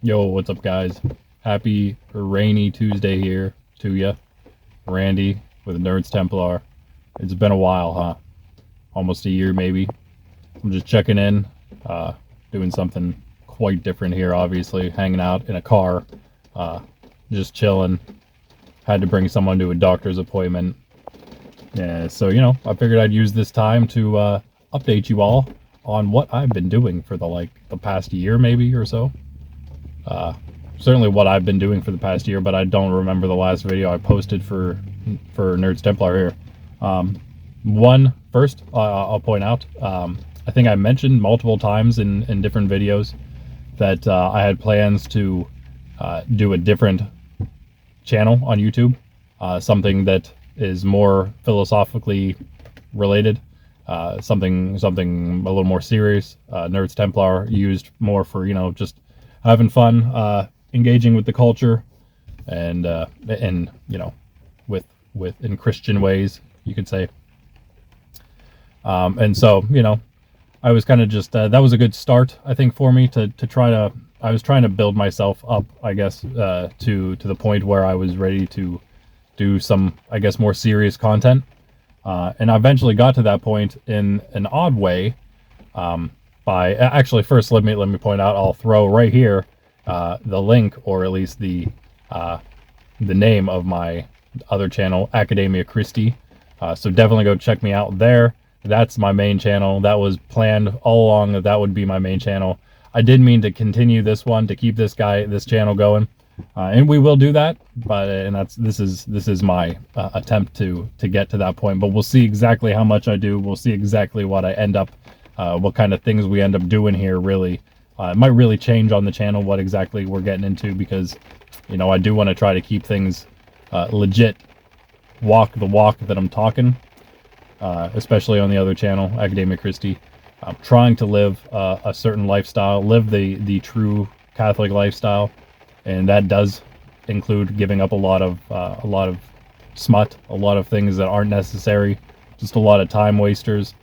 Yo, what's up, guys? Happy rainy Tuesday here to ya. Randy with Nerds Templar. It's been a while, huh? Almost a year, maybe. I'm just checking in, uh, doing something quite different here, obviously. Hanging out in a car, uh, just chilling. Had to bring someone to a doctor's appointment. Yeah, so, I figured I'd use this time to update you all on what I've been doing for the past year, maybe, or so. Uh, Certainly what I've been doing for the past year, but I don't remember the last video I posted for Nerds Templar here. One first, I'll point out. I think I mentioned multiple times in different videos that I had plans to do a different channel on YouTube, something that is more philosophically related, something a little more serious. Nerds Templar used more for just having fun, engaging with the culture, and with in Christian ways, you could say. And so I was kind of just that was a good start, I think, for me to try to. I was trying to build myself up, I guess, to the point where I was ready to do some, I guess, more serious content. And I eventually got to that point in an odd way. By actually, first let me point out. I'll throw right here the link, or at least the name of my other channel, Academia Christi. So definitely go check me out there. That's my main channel. That was planned all along that would be my main channel. I did mean to continue this one, to keep this channel going, and we will do that. But this is my attempt to get to that point. But we'll see exactly how much I do. We'll see exactly what I end up, what kind of things we end up doing here. Really, it might really change on the channel what exactly we're getting into, because I do want to try to keep things legit, walk the walk that I'm talking. Especially on the other channel, Academia Christi. I'm trying to live a certain lifestyle, live the true Catholic lifestyle, and that does include giving up a lot of smut, a lot of things that aren't necessary, just a lot of time wasters,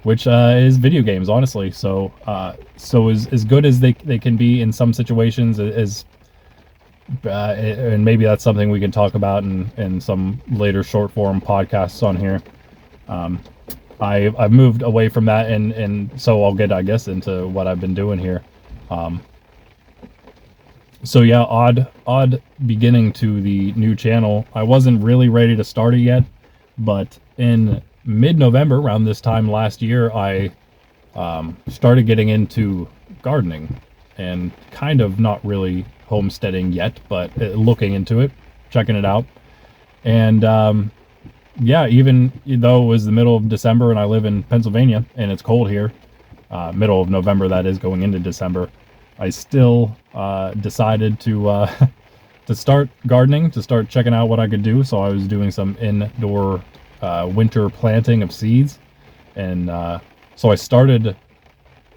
which is video games, honestly. So as good as they can be in some situations, and maybe that's something we can talk about in some later short form podcasts on here. I've moved away from that, and so I'll get, I guess, into what I've been doing here. So yeah, odd beginning to the new channel. I wasn't really ready to start it yet, but in mid-November, around this time last year, I started getting into gardening, and kind of not really homesteading yet, but looking into it, checking it out. And yeah, even though it was the middle of December and I live in Pennsylvania and it's cold here, middle of November, that is, going into December, I still decided to to start gardening, to start checking out what I could do. So I was doing some indoor winter planting of seeds, and so I started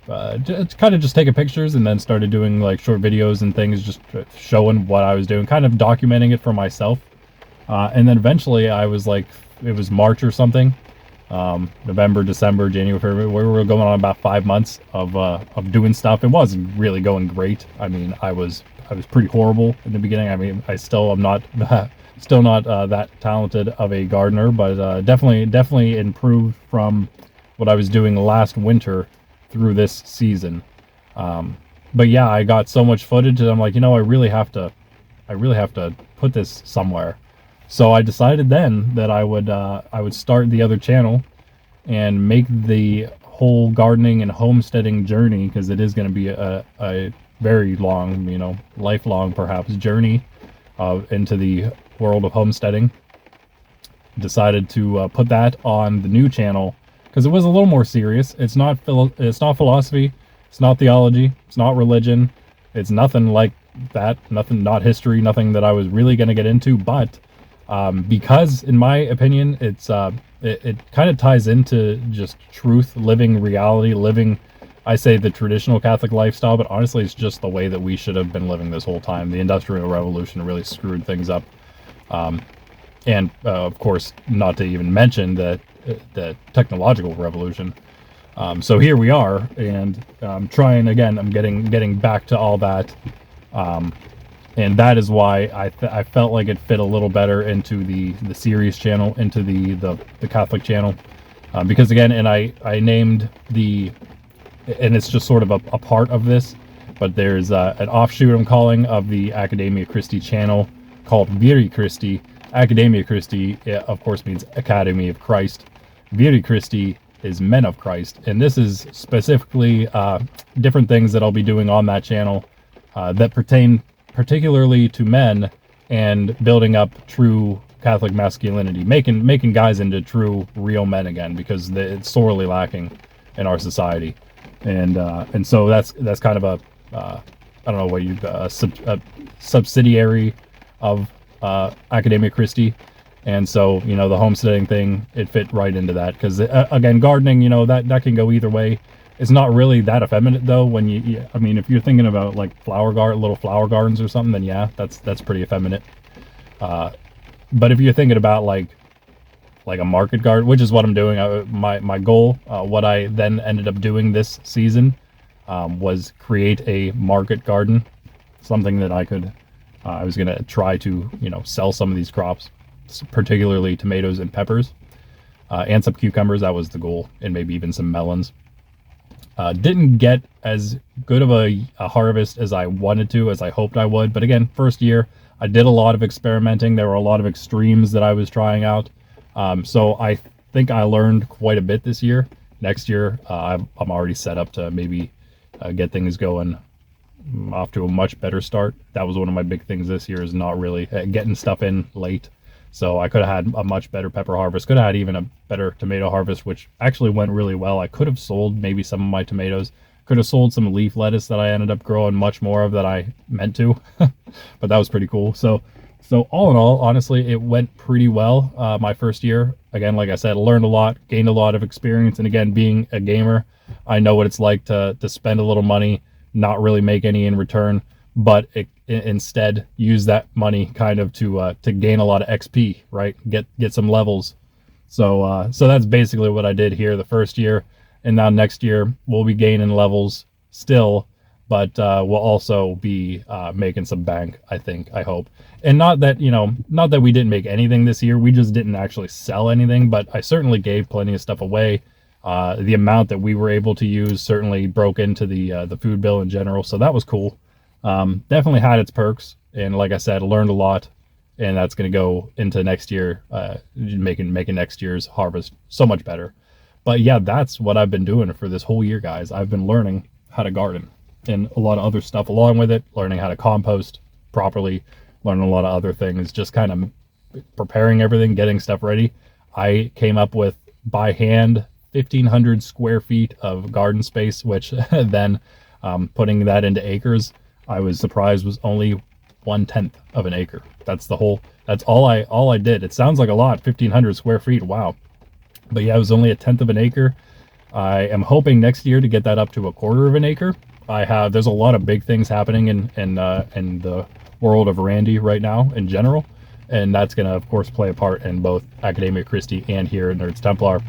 kind of just taking pictures, and then started doing like short videos and things, just showing what I was doing, kind of documenting it for myself. And then eventually I was like, it was March or something, November, December, January, February. We were going on about 5 months of doing stuff. It wasn't really going great. I mean, I was pretty horrible in the beginning. I mean, I still am not, still not that talented of a gardener, but definitely improved from what I was doing last winter through this season. But yeah, I got so much footage that I'm like, I really have to put this somewhere. So I decided then that I would start the other channel and make the whole gardening and homesteading journey, because it is going to be a very long, lifelong perhaps journey into the world of homesteading. Decided to put that on the new channel because it was a little more serious. It's not philosophy, it's not theology, it's not religion, it's nothing like that. Nothing, not history, nothing that I was really going to get into, but because in my opinion it kind of ties into just truth, living reality, living, I say, the traditional Catholic lifestyle, but honestly it's just the way that we should have been living this whole time. The Industrial Revolution really screwed things up, and of course, not to even mention the technological revolution. So here we are, and trying again, I'm getting back to all that. And that is why I felt like it fit a little better into the series channel, into the Catholic channel, because again, and I named the, and it's just sort of a part of this, but there's an offshoot I'm calling of the Academia Christi channel called Viri Christi. Academia Christi, of course, means Academy of Christ. Viri Christi is Men of Christ, and this is specifically different things that I'll be doing on that channel that pertain particularly to men and building up true Catholic masculinity, making guys into true, real men again, because it's sorely lacking in our society, and so that's kind of a I don't know what you a subsidiary of Academia Christi. And so, you know, the homesteading thing, it fit right into that, because again, gardening, you know, that can go either way. It's not really that effeminate though. When I mean, if you're thinking about like little flower gardens or something, then yeah, that's pretty effeminate. But if you're thinking about like a market garden, which is what I'm doing, my goal, what I then ended up doing this season, was create a market garden, something that I could, I was gonna try to, you know, sell some of these crops, particularly tomatoes and peppers, and some cucumbers. That was the goal, and maybe even some melons. Didn't get as good of a harvest as I wanted to, as I hoped I would. But again, first year, I did a lot of experimenting. There were a lot of extremes that I was trying out. So I think I learned quite a bit this year. Next year, I'm already set up to maybe get things going off to a much better start. That was one of my big things this year, is not really getting stuff in late. So I could have had a much better pepper harvest, could have had even a better tomato harvest, which actually went really well. I could have sold maybe some of my tomatoes, could have sold some leaf lettuce that I ended up growing much more of than I meant to, but that was pretty cool. So all in all, honestly, it went pretty well my first year. Again, like I said, learned a lot, gained a lot of experience, and again, being a gamer, I know what it's like to spend a little money, not really make any in return, but instead use that money kind of to gain a lot of XP, right? Get some levels. So that's basically what I did here the first year, and now next year we'll be gaining levels still, but we'll also be making some bank, I hope. And not that we didn't make anything this year, we just didn't actually sell anything, but I certainly gave plenty of stuff away. The amount that we were able to use certainly broke into the food bill in general, so that was cool. Definitely had its perks, and like I said, learned a lot, and that's going to go into next year, making next year's harvest so much better. But yeah, that's what I've been doing for this whole year, guys. I've been learning how to garden and a lot of other stuff along with it, learning how to compost properly, learning a lot of other things, just kind of preparing everything, getting stuff ready. I came up with, by hand, 1,500 square feet of garden space, which then putting that into acres, I was surprised was only 1/10 of an acre. That's all I did. It sounds like a lot, 1,500 square feet. Wow. But yeah, it was only 1/10 of an acre. I am hoping next year to get that up to 1/4 of an acre. There's a lot of big things happening in the world of Randy right now in general. And that's going to, of course, play a part in both Academia Christi and here at Nerds Templar.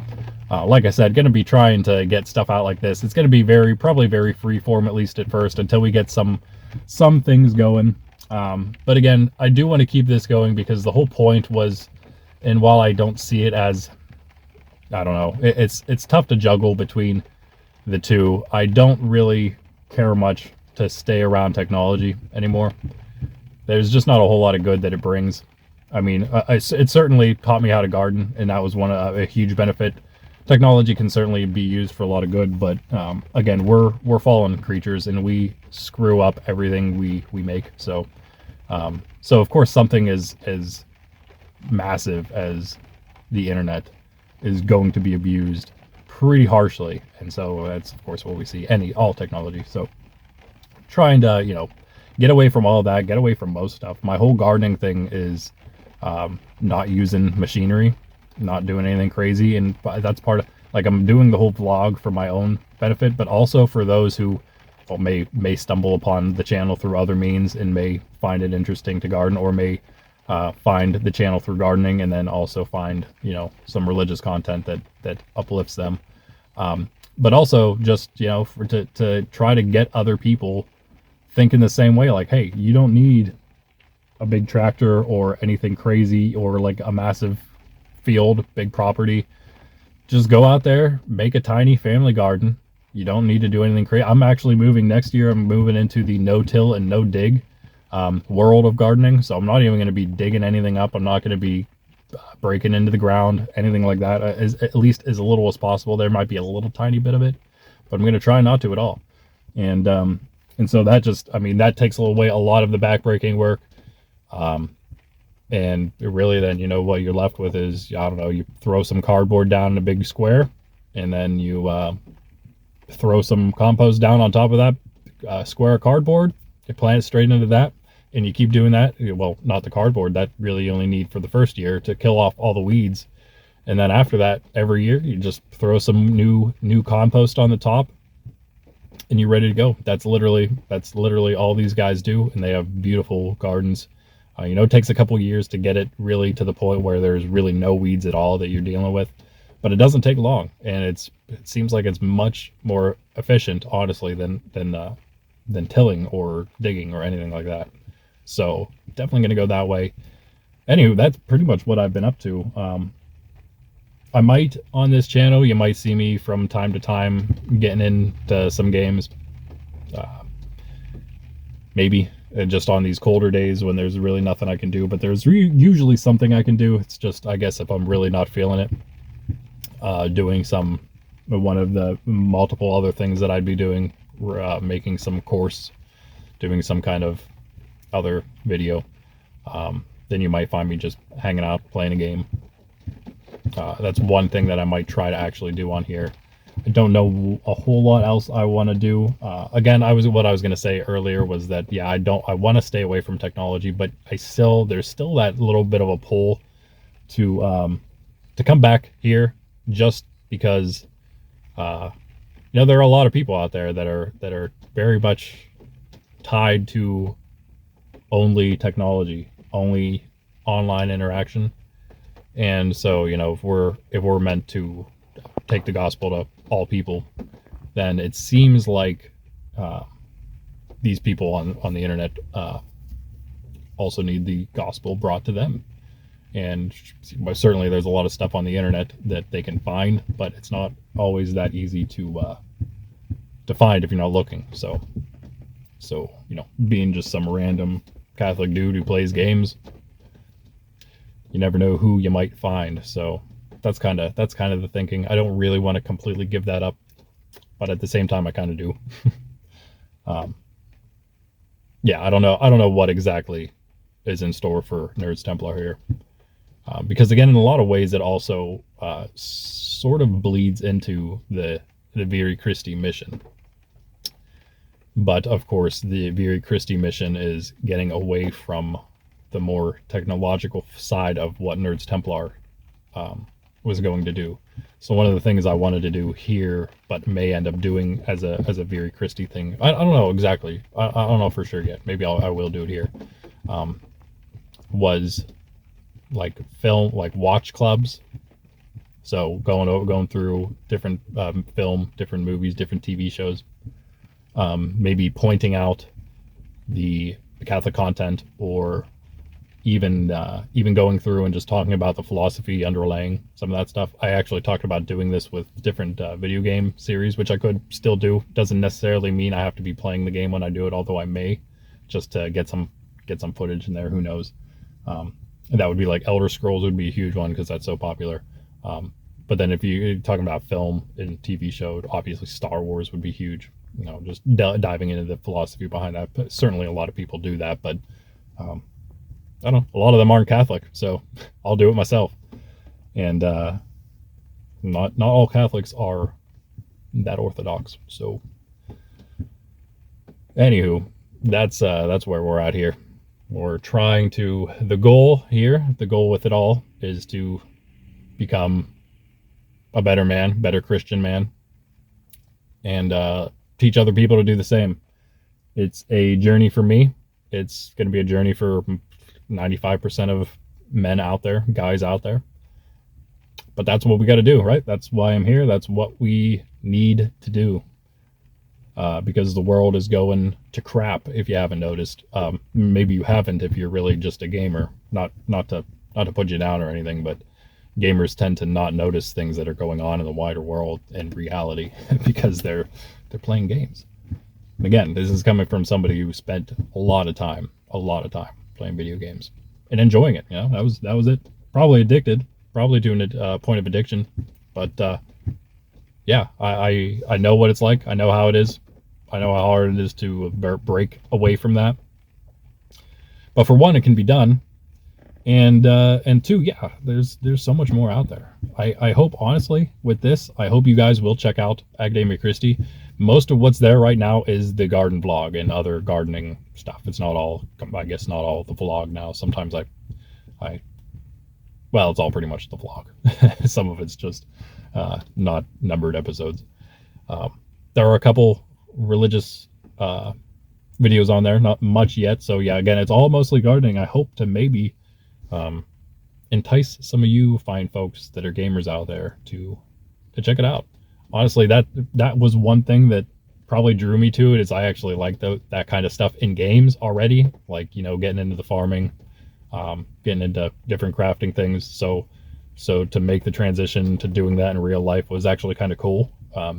Like I said, going to be trying to get stuff out like this. It's going to be probably very free form, at least at first, until we get some things going. But again, I do want to keep this going because the whole point was, and while I don't see it as, I don't know, it's tough to juggle between the two. I don't really care much to stay around technology anymore. There's just not a whole lot of good that it brings. I mean, it certainly taught me how to garden, and that was a huge benefit. Technology can certainly be used for a lot of good, but again, we're fallen creatures, and we screw up everything we make. So of course, something as massive as the internet is going to be abused pretty harshly, and so that's of course what we see all technology. So trying to get away from all that, get away from most stuff. My whole gardening thing is not using machinery, not doing anything crazy, and that's part of, like, I'm doing the whole vlog for my own benefit, but also for those who may stumble upon the channel through other means and may find it interesting to garden, or may find the channel through gardening and then also find some religious content that uplifts them, but also just to try to get other people thinking the same way. Like, hey, you don't need a big tractor or anything crazy or like a massive field, big property. Just go out there, make a tiny family garden. You don't need to do anything crazy. I'm actually moving next year. I'm moving into the no-till and no-dig world of gardening. So I'm not even going to be digging anything up. I'm not going to be breaking into the ground, anything like that. At least as little as possible. There might be a little tiny bit of it, but I'm going to try not to at all. And so that just, I mean, that takes away a lot of the backbreaking work. And really then, you know, what you're left with is, I don't know, you throw some cardboard down in a big square, and then you throw some compost down on top of that square of cardboard. You plant it straight into that, and you keep doing that. Well, not the cardboard. That really you only need for the first year to kill off all the weeds. And then after that, every year, you just throw some new compost on the top, and you're ready to go. That's literally all these guys do, and they have beautiful gardens. You know, it takes a couple years to get it really to the point where there's really no weeds at all that you're dealing with, but it doesn't take long, and it seems like it's much more efficient, honestly, than tilling or digging or anything like that. So definitely going to go that way. Anywho, that's pretty much what I've been up to. I might, on this channel, you might see me from time to time getting into some games. Maybe just on these colder days when there's really nothing I can do, but there's usually something I can do. It's just, I guess, if I'm really not feeling it, doing one of the multiple other things that I'd be doing, making some course, doing some kind of other video, then you might find me just hanging out, playing a game. That's one thing that I might try to actually do on here. I don't know a whole lot else I want to do. Again, what I was going to say earlier was that, yeah, I want to stay away from technology, but there's still that little bit of a pull to come back here, just because, you know, there are a lot of people out there that are very much tied to only technology, only online interaction. And so, you know, if we're meant to take the gospel to all people, then it seems like these people on the internet also need the gospel brought to them. And certainly there's a lot of stuff on the internet that they can find, but it's not always that easy to find if you're not looking. So you know, being just some random Catholic dude who plays games, you never know who you might find. So that's kind of the thinking. I don't really want to completely give that up, but at the same time I kind of do. Yeah, I don't know what exactly is in store for Nerds Templar here, because again, in a lot of ways it also sort of bleeds into the Viri Christi mission. But of course, the Viri Christi mission is getting away from the more technological side of what Nerds Templar was going to do. So one of the things I wanted to do here, but may end up doing as a Viri Christi thing, I don't know exactly. I don't know for sure yet. Maybe I will do it here. Was like watch clubs. So going through different film, different movies, different TV shows. Maybe pointing out the Catholic content, or even going through and just talking about the philosophy underlying some of that stuff. I actually talked about doing this with different video game series, which I could still do. Doesn't necessarily mean I have to be playing the game when I do it, although I may, just to get some footage in there. Who knows? That would be like Elder Scrolls would be a huge one because that's so popular. But then if you're talking about film and TV show, obviously Star Wars would be huge. You know, just diving into the philosophy behind that. But certainly a lot of people do that, but I don't know, a lot of them aren't Catholic, so I'll do it myself. And not all Catholics are that orthodox. So anywho, that's where we're at here. We're trying to, the goal with it all is to become a better man, better Christian man, and teach other people to do the same. It's a journey for me. It's going to be a journey for 95% of men out there, guys out there. But that's what we got to do, right? That's why I'm here. That's what we need to do. because the world is going to crap. If you haven't noticed, maybe you haven't if you're really just a gamer. Not to put you down or anything, but gamers tend to not notice things that are going on in the wider world and reality because they're playing games. And again, this is coming from somebody who spent a lot of time playing video games and enjoying it. You know, that was it. Probably addicted, probably to a point of addiction, but yeah, I know what it's like. I know how it is. I know how hard it is to break away from that. But for one, it can be done, and two, yeah, there's so much more out there. I hope, honestly, with this, I hope you guys will check out Academia Christi. Most of what's there right now is the garden vlog and other gardening stuff. It's not all, I guess, not all the vlog now. Sometimes well, it's all pretty much the vlog. Some of it's just not numbered episodes. There are a couple religious videos on there, not much yet. So yeah, again, it's all mostly gardening. I hope to maybe entice some of you fine folks that are gamers out there to check it out. Honestly, that was one thing that probably drew me to it, is I actually like that kind of stuff in games already, like, you know, getting into the farming, getting into different crafting things. So to make the transition to doing that in real life was actually kind of cool. I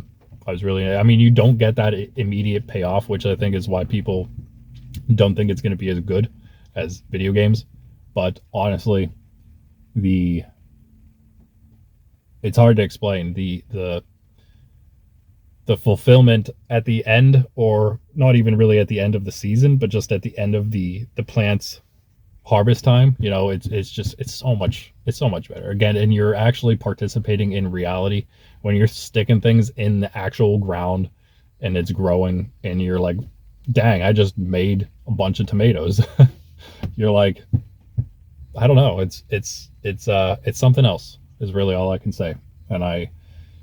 mean, you don't get that immediate payoff, which I think is why people don't think it's going to be as good as video games. But honestly, it's hard to explain the fulfillment at the end, or not even really at the end of the season, but just at the end of the plant's harvest time. You know, it's so much better. Again, and you're actually participating in reality when you're sticking things in the actual ground and it's growing, and you're like, dang, I just made a bunch of tomatoes. You're like, I don't know, it's something else, is really all I can say. And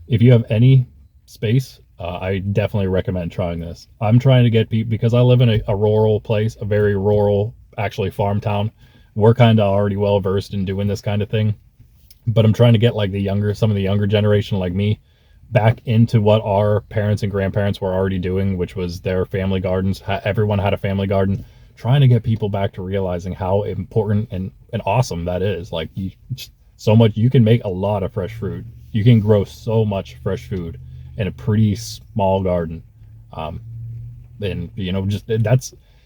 if you have any space, I definitely recommend trying this. I'm trying to get people, because I live in a rural place, a very rural, actually, farm town. We're kind of already well versed in doing this kind of thing, but I'm trying to get like some of the younger generation like me back into what our parents and grandparents were already doing, which was their family gardens. Everyone had a family garden. Trying to get people back to realizing how important and awesome that is. Like, so much, you can make a lot of fresh fruit. You can grow so much fresh food in a pretty small garden. And you know, just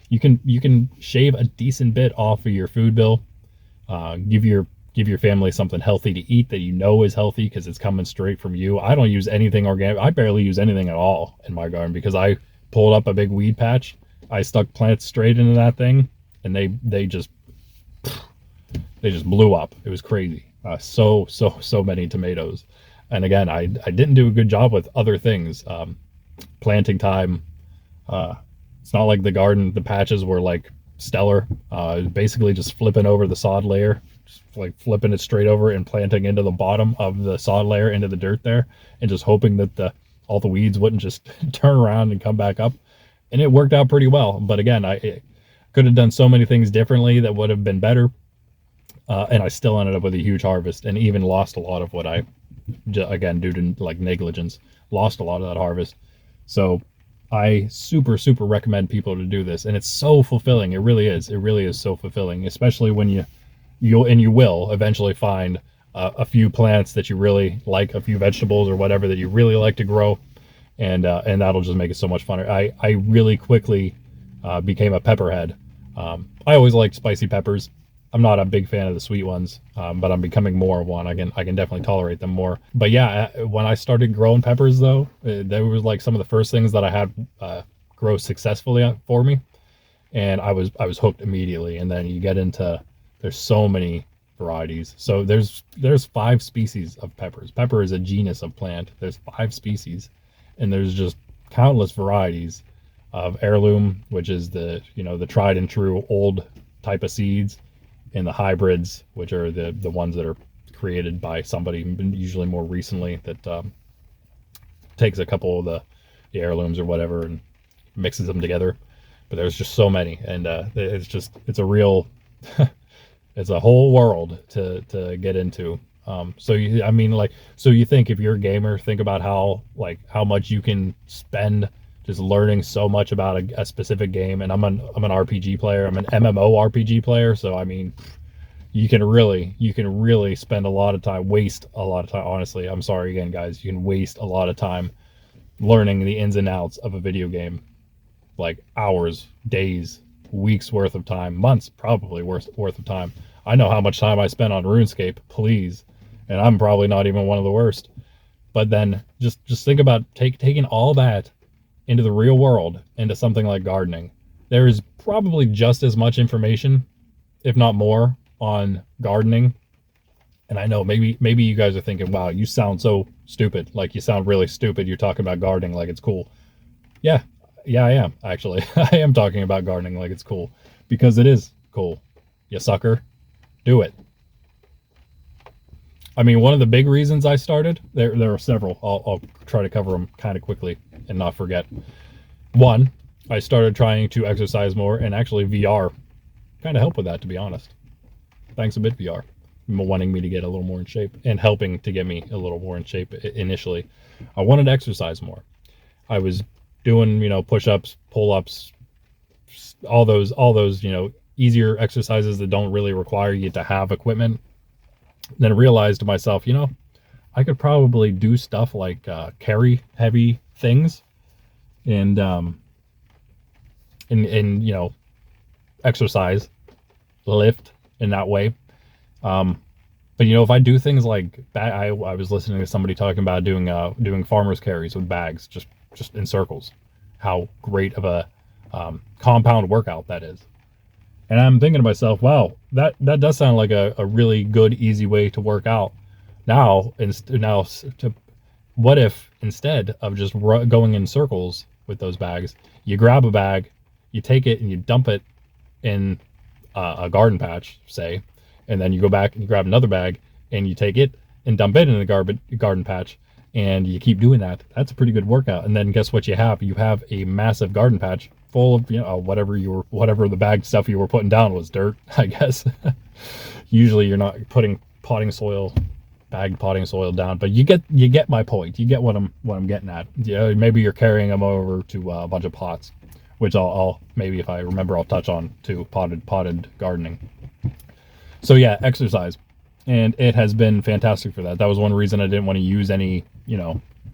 you can shave a decent bit off of your food bill. Give your family something healthy to eat that you know is healthy because it's coming straight from you. I don't use anything organic. I barely use anything at all in my garden because I pulled up a big weed patch. I stuck plants straight into that thing, and they just blew up. It was crazy. So many tomatoes. And again, I didn't do a good job with other things. Planting time, it's not like the patches were like stellar. Basically just flipping over the sod layer, just like flipping it straight over and planting into the bottom of the sod layer, into the dirt there, and just hoping that all the weeds wouldn't just turn around and come back up. And it worked out pretty well. But again, I could have done so many things differently that would have been better. And I still ended up with a huge harvest, and even lost a lot of what again, due to like negligence, lost a lot of that harvest. So I super recommend people to do this, and it's so fulfilling. It really is so fulfilling, especially when you will eventually find a few plants that you really like, a few vegetables or whatever that you really like to grow, and that'll just make it so much funner. I really quickly became a pepperhead. I always liked spicy peppers. I'm not a big fan of the sweet ones, but I'm becoming more of one. I can definitely tolerate them more. But yeah, when I started growing peppers, though, they were like some of the first things that I had grow successfully for me, and I was hooked immediately. And then you get into, there's so many varieties. So there's 5 species of peppers. Pepper is a genus of plant. There's 5 species, and there's just countless varieties of heirloom, which is the tried and true old type of seeds, and the hybrids, which are the ones that are created by somebody usually more recently, that takes a couple of the heirlooms or whatever and mixes them together. But there's just so many, and it's a real it's a whole world to get into. So you think, if you're a gamer, think about how much you can spend just learning so much about a specific game. And I'm an RPG player. I'm an MMO RPG player. So I mean, you can really spend a lot of time, waste a lot of time. Honestly, I'm sorry again, guys. You can waste a lot of time learning the ins and outs of a video game, like hours, days, weeks worth of time, months probably worth of time. I know how much time I spent on RuneScape, please, and I'm probably not even one of the worst. But then just think about taking all that into the real world, into something like gardening. There is probably just as much information, if not more, on gardening. And I know maybe you guys are thinking, wow, you sound so stupid. Like, you sound really stupid. You're talking about gardening like it's cool. Yeah, I am, actually. I am talking about gardening like it's cool, because it is cool. You sucker. Do it. I mean, one of the big reasons I started, there are several. I'll try to cover them kind of quickly and not forget. One, I started trying to exercise more, and actually VR kind of helped with that, to be honest. Thanks a bit, VR. Wanting me to get a little more in shape and helping to get me a little more in shape initially. I wanted to exercise more. I was doing, push-ups, pull-ups, all those, easier exercises that don't really require you to have equipment. Then I realized to myself, I could probably do stuff like carry heavy things and exercise, lift in that way. But if I do things like I was listening to somebody talking about doing farmers carries with bags, just in circles, how great of a compound workout that is. And I'm thinking to myself, wow, that does sound like a really good, easy way to work out. What if instead of just going in circles with those bags, you grab a bag, you take it and you dump it in a garden patch, say, and then you go back and you grab another bag and you take it and dump it in the garden patch, and you keep doing that. That's a pretty good workout. And then guess what you have? You have a massive garden patch full of whatever the bag stuff you were putting down was dirt, I guess. Usually you're not putting bagged potting soil down, but you get my point. You get what I'm getting at. Yeah, maybe you're carrying them over to a bunch of pots, which I'll maybe, if I remember, I'll touch on too. Potted gardening. So yeah, exercise, and it has been fantastic for that. That was one reason I didn't want to use any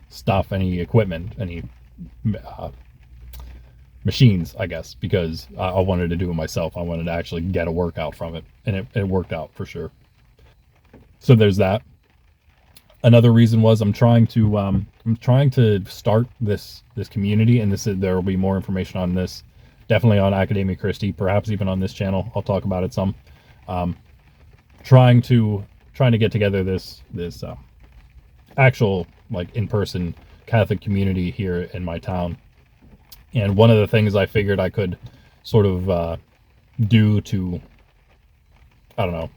stuff, any equipment, any machines, I guess, because I wanted to do it myself. I wanted to actually get a workout from it, and it worked out for sure. So there's that. Another reason was I'm trying to start this community, and there will be more information on this, definitely on Academia Christi, perhaps even on this channel. I'll talk about it some. Trying to get together this actual, like, in-person Catholic community here in my town. And one of the things I figured I could sort of do to, I don't know,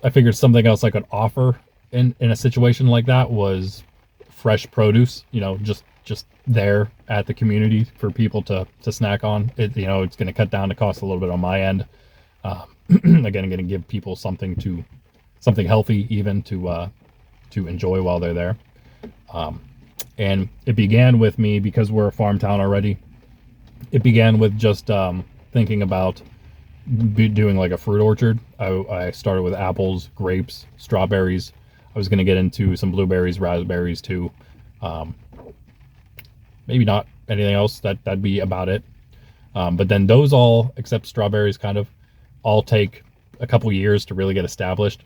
I figured something else I could offer in a situation like that was fresh produce, just there at the community for people to snack on. It's going to cut down the cost a little bit on my end. Again, I'm going to give people something healthy even to enjoy while they're there. And it began with me, because we're a farm town already. It began with just thinking about doing like a fruit orchard. I started with apples, grapes, strawberries. I was going to get into some blueberries, raspberries too. Maybe not anything else. That'd be about it. But then those all, except strawberries, kind of all take a couple years to really get established.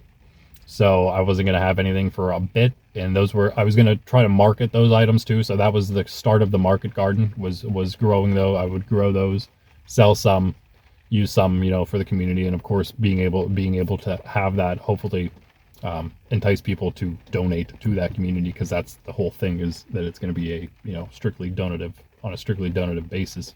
So I wasn't going to have anything for a bit. And I was going to try to market those items too. So that was the start of the market garden, was growing though. I would grow those, sell some, use some, for the community. And of course, being able to have that hopefully entice people to donate to that community, because that's the whole thing, is that it's going to be a, strictly donative basis.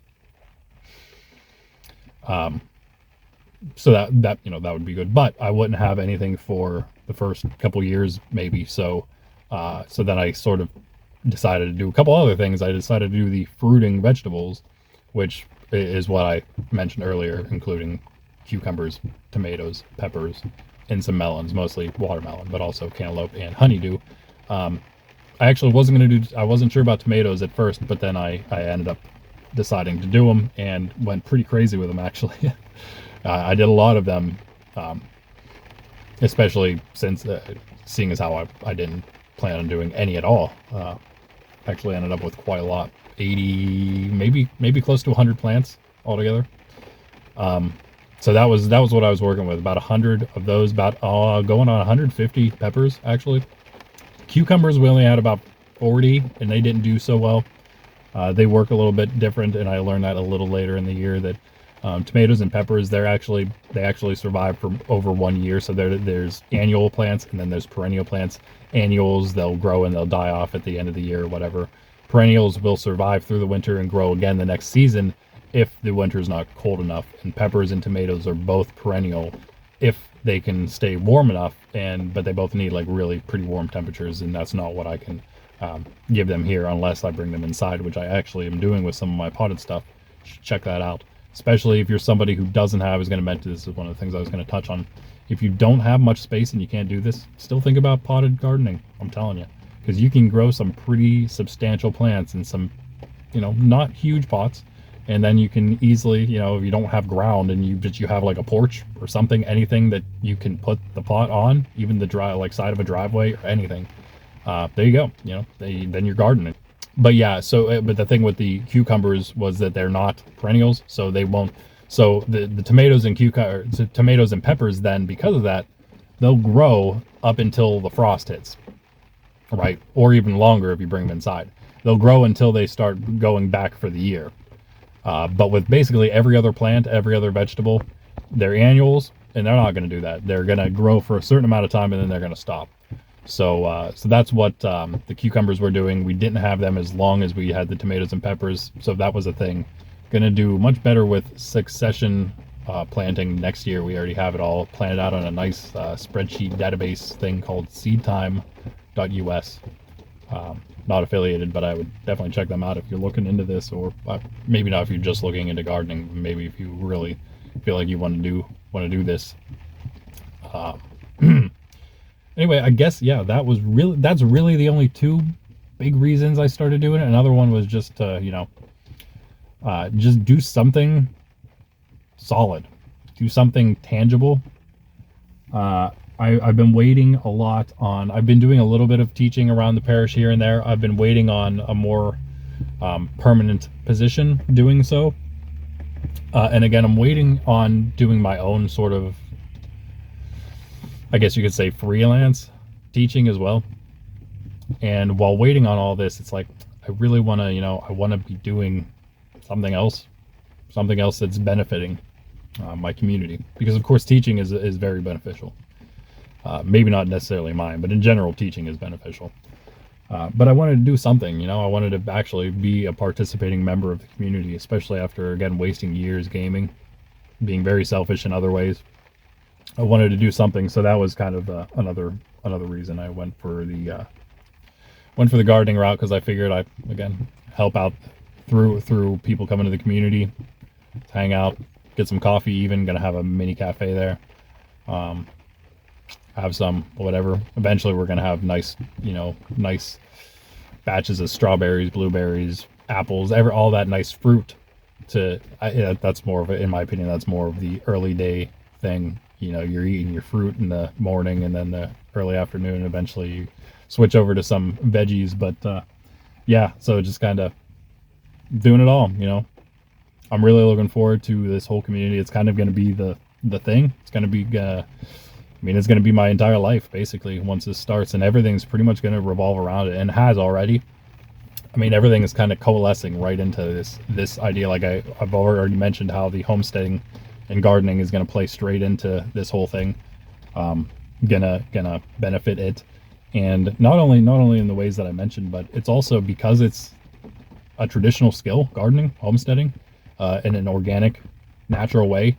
So that would be good, but I wouldn't have anything for the first couple years, maybe. So then I sort of decided to do a couple other things. I decided to do the fruiting vegetables, which is what I mentioned earlier, including cucumbers, tomatoes, peppers, and some melons, mostly watermelon, but also cantaloupe and honeydew. I actually I wasn't sure about tomatoes at first, but then I ended up deciding to do them and went pretty crazy with them actually. I did a lot of them, um, especially since seeing as how I didn't plan on doing any at all. Actually ended up with quite a lot, 80, maybe close to 100 plants altogether. So that was what I was working with, about 100 of those, about going on 150 peppers actually. Cucumbers we only had about 40, and they didn't do so well. They work a little bit different, and I learned that a little later in the year that tomatoes and peppers, they actually survive for over 1 year. So there's annual plants and then there's perennial plants. Annuals, they'll grow and they'll die off at the end of the year or whatever. Perennials will survive through the winter and grow again the next season if the winter is not cold enough. And peppers and tomatoes are both perennial if they can stay warm enough, but they both need like really pretty warm temperatures, and that's not what I can give them here unless I bring them inside, which I actually am doing with some of my potted stuff. Check that out. Especially if you're somebody who doesn't have, I was going to mention, this is one of the things I was going to touch on. If you don't have much space and you can't do this, still think about potted gardening. I'm telling you, because you can grow some pretty substantial plants in some, not huge pots. And then you can easily, if you don't have ground and you have like a porch or something, anything that you can put the pot on, even the side of a driveway or anything. There you go. Then you're gardening. But yeah, but the thing with the cucumbers was that they're not perennials, so they won't. So the tomatoes and tomatoes and peppers, then because of that, they'll grow up until the frost hits, right? Or even longer if you bring them inside. They'll grow until they start going back for the year. But with basically every other plant, every other vegetable, they're annuals, and they're not going to do that. They're going to grow for a certain amount of time, and then they're going to stop. So that's what the cucumbers were doing. We didn't have them as long as we had the tomatoes and peppers, so that was a thing. Going to do much better with succession planting next year. We already have it all planned out on a nice spreadsheet database thing called seedtime.us. Not affiliated, but I would definitely check them out if you're looking into this, or maybe not if you're just looking into gardening. Maybe if you really feel like you want to do this. Anyway, I guess that's really the only two big reasons I started doing it. Another one was just just do something solid, do something tangible. I've been waiting a lot on, I've been doing a little bit of teaching around the parish here and there. I've been waiting on a more permanent position doing so. And again, I'm waiting on doing my own sort of, I guess you could say, freelance teaching as well. And while waiting on all this, it's like, I really want to, I want to be doing something else that's benefiting my community. Because of course, teaching is very beneficial. Maybe not necessarily mine, but in general, teaching is beneficial. But I wanted to do something, I wanted to actually be a participating member of the community, especially after, again, wasting years gaming, being very selfish in other ways. I wanted to do something, so that was kind of another reason I went for the gardening route, because I figured I'd, again, help out through people coming to the community, hang out, get some coffee, even gonna have a mini cafe there. Have some whatever. Eventually we're gonna have nice batches of strawberries, blueberries, apples, all that nice fruit. That's more of it, in my opinion. That's more of the early day thing. You're eating your fruit in the morning, and then the early afternoon, eventually you switch over to some veggies. But yeah, so just kind of doing it all. I'm really looking forward to this whole community. It's kind of going to be the thing. It's going to be it's going to be my entire life, basically, once this starts, and everything's pretty much going to revolve around it, and has already. Everything is kind of coalescing right into this idea. Like I've already mentioned how the homesteading and gardening is going to play straight into this whole thing. Gonna benefit it, and not only in the ways that I mentioned, but it's also because it's a traditional skill, gardening, homesteading, in an organic, natural way.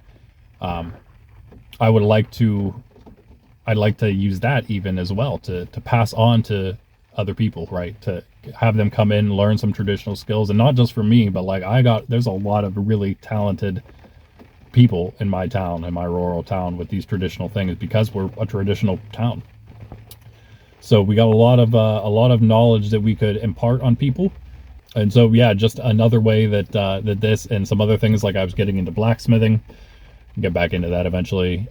I'd like to use that even as well to pass on to other people, right? To have them come in, learn some traditional skills, and not just for me, but there's a lot of really talented people in my town, in my rural town, with these traditional things, because we're a traditional town. So we got a lot of knowledge that we could impart on people. And so yeah, just another way that that this and some other things, like I was getting into blacksmithing, get back into that eventually.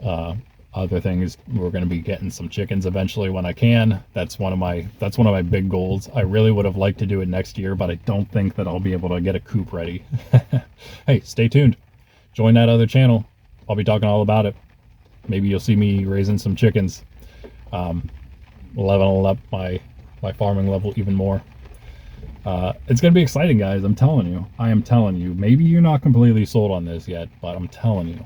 Other things, we're going to be getting some chickens eventually when I can. That's one of my big goals. I really would have liked to do it next year, but I don't think that I'll be able to get a coop ready. Hey, stay tuned. Join that other channel. I'll be talking all about it. Maybe you'll see me raising some chickens. Leveling up my farming level even more. It's going to be exciting, guys. I'm telling you. I am telling you. Maybe you're not completely sold on this yet, but I'm telling you.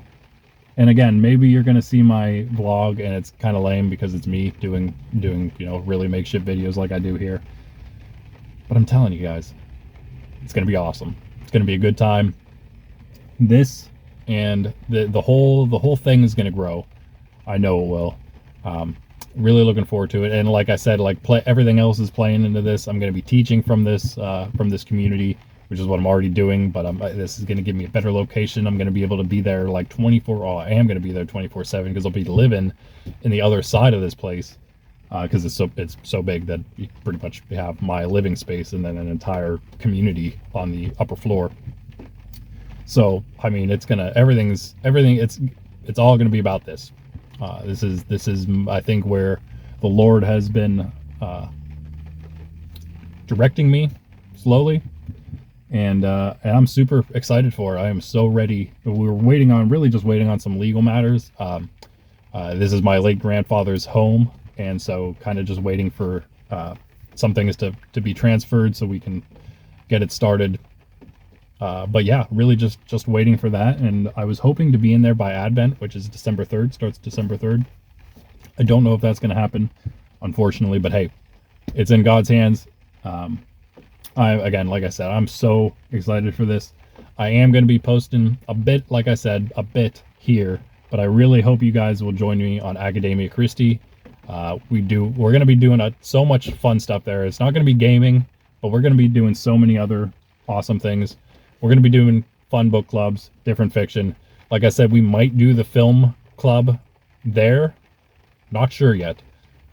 And again, maybe you're going to see my vlog and it's kind of lame because it's me doing, you know, really makeshift videos like I do here. But I'm telling you guys, it's going to be awesome. It's going to be a good time. This and the whole thing is going to grow. I know it will. Really looking forward to it. And like I said, like everything else is playing into this. I'm going to be teaching from this community, which is what I'm already doing, but this is going to give me a better location. I'm going to be able to be there like 24. Oh, I am going to be there 24/7 because I'll be living in the other side of this place because it's so big that you pretty much have my living space and then an entire community on the upper floor. So I mean, it's gonna everything. It's all going to be about this. This is I think where the Lord has been directing me slowly. And I'm super excited for it. I am so ready. We were really just waiting on some legal matters. This is my late grandfather's home, and so kind of just waiting for some things to be transferred so we can get it started. But yeah, really just waiting for that. And I was hoping to be in there by Advent, which is December 3rd, starts December 3rd. I don't know if that's going to happen, unfortunately, but hey, it's in God's hands. Again, like I said, I'm so excited for this. I am going to be posting a bit, like I said, a bit here, but I really hope you guys will join me on Academia Christi. We're going to be doing so much fun stuff there. It's not going to be gaming, but we're going to be doing so many other awesome things. We're going to be doing fun book clubs, different fiction. Like I said, we might do the film club there. Not sure yet.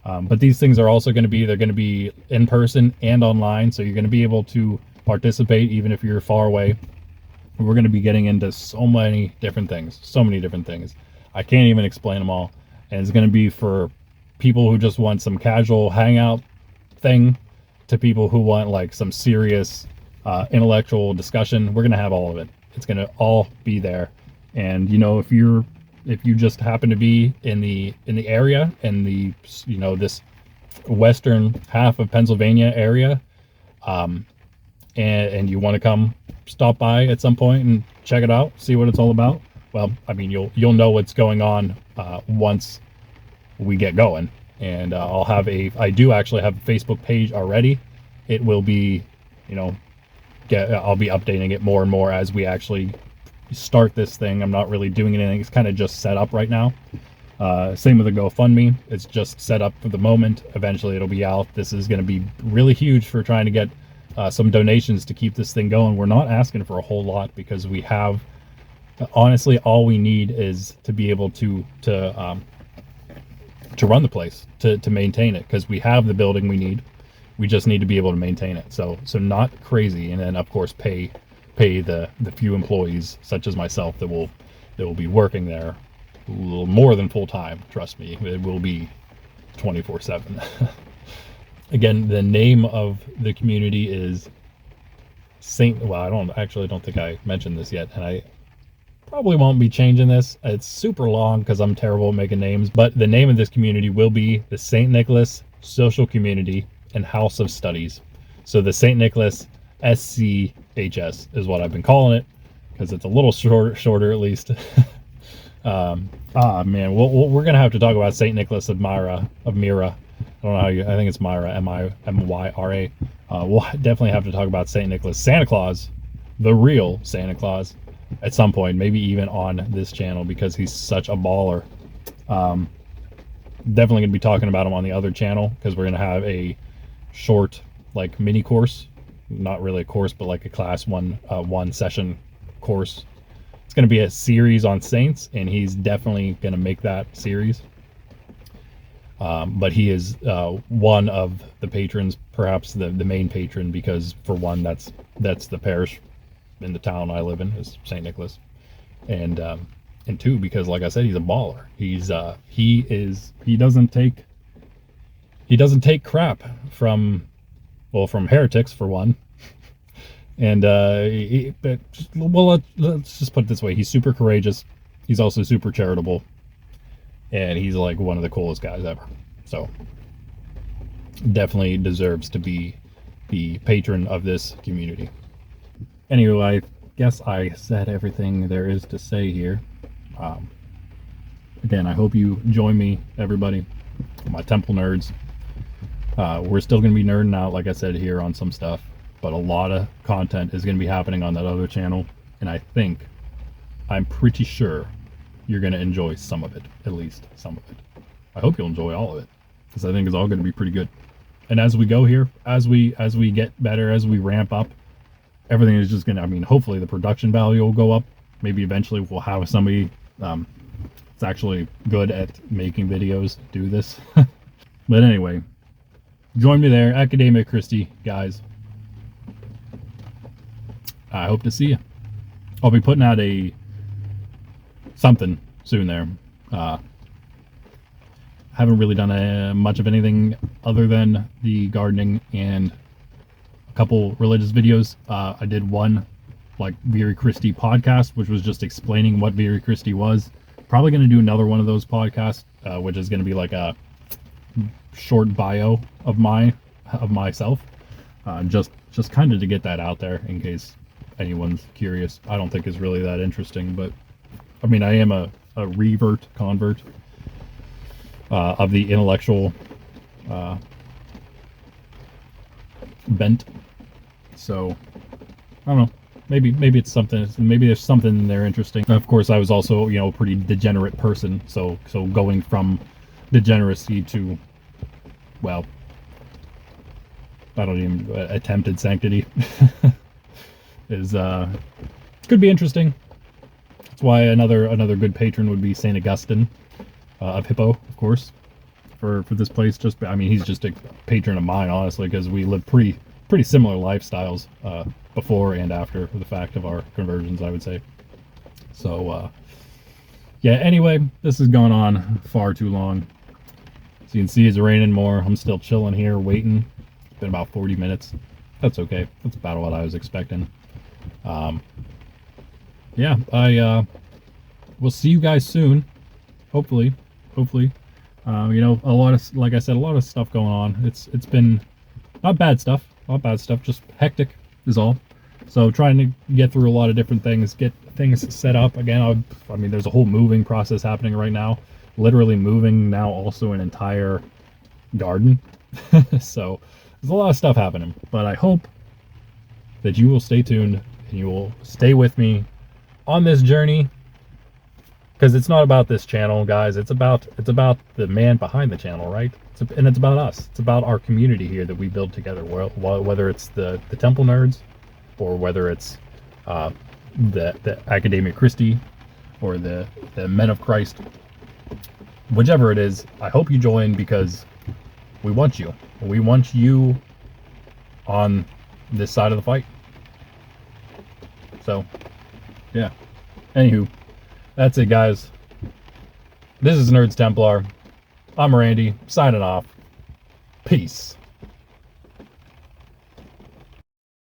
But these things are also going to be in person and online. So you're going to be able to participate even if you're far away. We're going to be getting into so many different things. I can't even explain them all. And it's going to be for people who just want some casual hangout thing to people who want like some serious intellectual discussion. We're going to have all of it. It's going to all be there. And, you know, if you just happen to be in the area, in the, you know, this western half of Pennsylvania area, and you want to come stop by at some point and check it out, see what it's all about, well, I mean, you'll know what's going on once we get going. And I do actually have a Facebook page already. It will be, you know, I'll be updating it more and more as we actually start this thing. I'm not really doing anything. It's kind of just set up right now. Same with the GoFundMe. It's just set up for the moment. Eventually it'll be out. This is going to be really huge for trying to get some donations to keep this thing going. We're not asking for a whole lot because we have, honestly, all we need is to be able to run the place, to maintain it, because we have the building we need. We just need to be able to maintain it. So not crazy. And then of course pay the few employees such as myself that will be working there a little more than full time. Trust me, it will be 24/7. Again, the name of the community is well, I don't think I mentioned this yet, and I probably won't be changing this. It's super long because I'm terrible at making names, but the name of this community will be the St. Nicholas Social Community and House of Studies. So the St. Nicholas SCHS is what I've been calling it, because it's a little shorter at least. Man, we're gonna have to talk about St. Nicholas of Myra. I don't know how I think it's Myra, Myra. We'll definitely have to talk about St. Nicholas, Santa Claus, the real Santa Claus, at some point, maybe even on this channel, because he's such a baller. Definitely gonna be talking about him on the other channel, because we're gonna have a short, like, mini course. Not really a course, but like a class one session course. It's going to be a series on saints, and he's definitely going to make that series. But he is one of the patrons, perhaps the main patron, because for one, that's the parish in the town I live in, is St. Nicholas, and two, because like I said, he's a baller. He doesn't take crap from heretics, for one. And let's just put it this way: he's super courageous. He's also super charitable, and he's like one of the coolest guys ever. So definitely deserves to be the patron of this community. Anyway, I guess I said everything there is to say here. Again, I hope you join me, everybody, my Temple nerds. We're still going to be nerding out, like I said, here on some stuff, but a lot of content is going to be happening on that other channel, and I'm pretty sure you're going to enjoy some of it, at least some of it. I hope you'll enjoy all of it, because I think it's all going to be pretty good. And as we go here, as we get better, as we ramp up, everything is just going to, I mean, hopefully the production value will go up. Maybe eventually we'll have somebody that's actually good at making videos do this. But anyway, join me there, Academia Christie, guys. I hope to see you. I'll be putting out something soon there. Haven't really done much of anything other than the gardening and a couple religious videos. I did one like Viri Christie podcast, which was just explaining what Viri Christie was. Probably going to do another one of those podcasts, which is going to be like a short bio of myself, just kind of to get that out there in case anyone's curious. I don't think it's really that interesting, but I mean, I am a convert of the intellectual bent. So I don't know. Maybe it's something. Maybe there's something there interesting. Of course, I was also, a pretty degenerate person. So going from degeneracy to, well, I don't even attempted sanctity is could be interesting. That's why another good patron would be Saint Augustine of Hippo, of course, for this place. I mean, he's just a patron of mine, honestly, because we live pretty similar lifestyles before and after the fact of our conversions, I would say. So yeah, anyway, this has gone on far too long. So you can see it's raining more. I'm still chilling here waiting. It's been about 40 minutes. That's okay. That's about what I was expecting. Yeah, I will see you guys soon. Hopefully. A lot of, like I said, a lot of stuff going on. It's been not bad stuff, just hectic is all. So trying to get through a lot of different things, get things set up again. I mean, there's a whole moving process happening right now. Literally moving now, also an entire garden. So there's a lot of stuff happening, but I hope that you will stay tuned and you will stay with me on this journey, because it's not about this channel, guys. It's about the man behind the channel, right? And it's about us. It's about our community here that we build together. Whether it's the Temple nerds, or whether it's the Academia Christie, or the Men of Christ, whichever it is. I hope you join, because we want you. We want you on this side of the fight. So, yeah. Anywho, that's it, guys. This is Nerds Templar. I'm Randy, signing off. Peace.